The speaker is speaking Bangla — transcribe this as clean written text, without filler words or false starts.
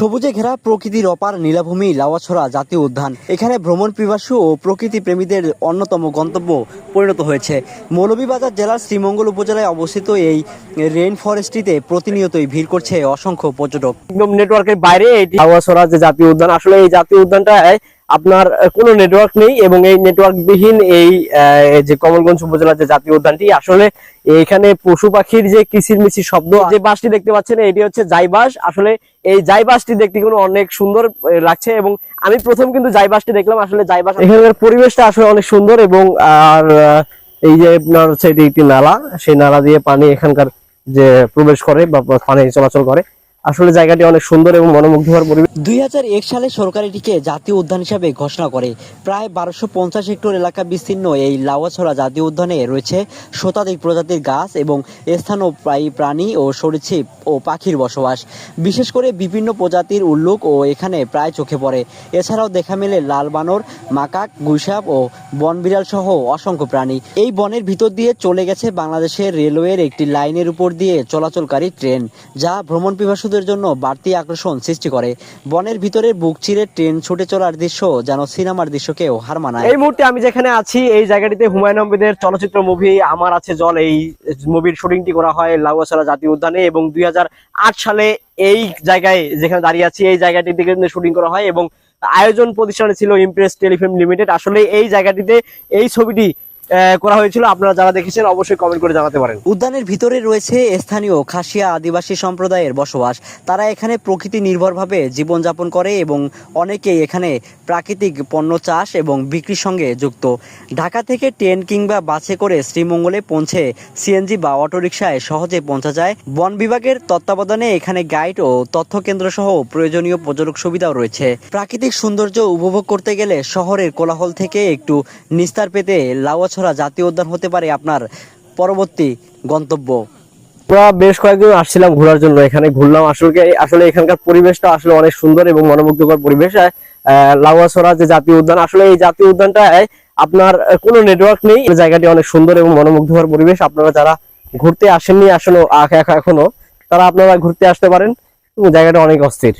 সবুজে ঘেরা প্রকৃতির অপার নীলাভূমি লাউয়াছড়া জাতীয় উদ্যান এখানে ভ্রমণ পিপাসু ও প্রকৃতি প্রেমীদের অন্যতম গন্তব্য পরিণত হয়েছে। মৌলভীবাজার জেলার শ্রীমঙ্গল উপজেলায় অবস্থিত এই রেইন ফরেস্টটিতে প্রতিনিয়তই ভিড় করছে অসংখ্য পর্যটক। একদম নেটওয়ার্কের বাইরে এটি লাউয়াছড়া যে জাতীয় উদ্যান, আসলে এই জাতীয় উদ্যানটায় আপনার কোনো নেটওয়ার্ক নেই এবং এই নেটওয়ার্ক বিহীন এই যে কমলগঞ্জ উপজেলার যে জাতীয় উদ্যানটি, আসলে এখানে পশু পাখির যে কিচিরমিচির শব্দ, যে বাসটি দেখতে পাচ্ছেন এটি হচ্ছে জাই বাস। আসলে এই জাই বাসটি দেখতে কিন্তু অনেক সুন্দর লাগছে এবং আমি প্রথম কিন্তু জাই বাসটি দেখলাম। আসলে জাই বাস এখানকার পরিবেশটা আসলে অনেক সুন্দর এবং আর এই যে আপনার হচ্ছে এটি একটি নালা, সেই নালা দিয়ে পানি এখানকার যে প্রবেশ করে বা পানি চলাচল করে, আসলে জায়গাটি অনেক সুন্দর এবং মনোমুগ্ধকর পরিবেশ। 2001 সালে সরকার এটিকে জাতীয় উদ্যান হিসাবে ঘোষণা করে। প্রায় 1250 হেক্টর এলাকা বিস্তীর্ণ এই লাউয়াছড়া জাতীয় উদ্যানে রয়েছে শতাধিক প্রজাতির গাছ এবং স্থানীয় প্রাণী ও সরীসৃপ ও পাখির বসবাস। বিশেষ করে বিভিন্ন প্রজাতির উল্লুক ও এখানে প্রায় চোখে পড়ে। এছাড়াও দেখা মেলে লাল বানর, মাকাক, গুইসাপ ও বনবিড়াল সহ অসংখ্য প্রাণী। এই বনের ভিতর দিয়ে চলে গেছে বাংলাদেশের রেলওয়ের একটি লাইনের উপর দিয়ে চলাচলকারী ট্রেন, যা ভ্রমণ পিপাসুদের জন্য বাড়তি আকর্ষণ সৃষ্টি করে। বনের ভিতরে বুক চিরে ট্রেন ছুটে চলার দৃশ্য যেন সিনেমার দৃশ্যকেও হার মানায়। এই মুহূর্তে আমি যেখানে আছি এই জায়গাটিতে হুমায়ুন আহমেদের চলচ্চিত্র মুভি আমার আছে জল, এই মুভির শুটিংটি করা হয় লাউয়াছড়া জাতীয় উদ্যানে এবং 2008 সালে এই জায়গায় যেখানে দাঁড়িয়ে আছি এই জায়গাটি থেকে শুটিং করা হয় এবং আয়োজন প্রতিষ্ঠানে ছিল ইমপ্রেস টেলিফিল্ম লিমিটেড। আসলে এই জায়গাটিতে এই ছবিটি করা হয়েছিল। আপনারা যারা দেখেছেন অবশ্যই কমেন্ট করে জানাতে পারেন। উদ্যানের ভিতরে রয়েছে স্থানীয় খাসিয়া আদিবাসী সম্প্রদায়ের বসবাস। তারা এখানে প্রকৃতি নির্ভরভাবে জীবনযাপন করে এবং অনেকেই এখানে প্রাকৃতিক পণ্য চাষ এবং বিক্রির সঙ্গে যুক্ত। ঢাকা থেকে ট্রেন কিংবা বাসে করে শ্রীমঙ্গলে পৌঁছে সিএনজি বা অটোরিকশায় সহজে পৌঁছা যায়। বন বিভাগের তত্ত্বাবধানে এখানে গাইড ও তথ্য কেন্দ্র সহ প্রয়োজনীয় পর্যটক সুবিধাও রয়েছে। প্রাকৃতিক সৌন্দর্য উপভোগ করতে গেলে শহরের কোলাহল থেকে একটু নিস্তার পেতে লাউয়াছড়া জাতীয় উদ্যান হতে পারে আপনার পরবর্তী গন্তব্য। আমরা বেশ কয়েকদিন আসছিলাম ঘোরার জন্য, এখানে ঘুরলাম। আসলে এখানকার পরিবেশটা আসলে অনেক সুন্দর এবং মনোমুগ্ধকর পরিবেশ। লাউয়াছড়া যে জাতীয় উদ্যান, আসলে এই জাতীয় উদ্যানটায় আপনার কোনো নেটওয়ার্ক নেই। জায়গাটি অনেক সুন্দর এবং মনোমুগ্ধকর পরিবেশ। আপনারা যারা ঘুরতে আসেননি এখনো, তারা আপনারা ঘুরতে আসতে পারেন এবং জায়গাটা অনেক অস্থির।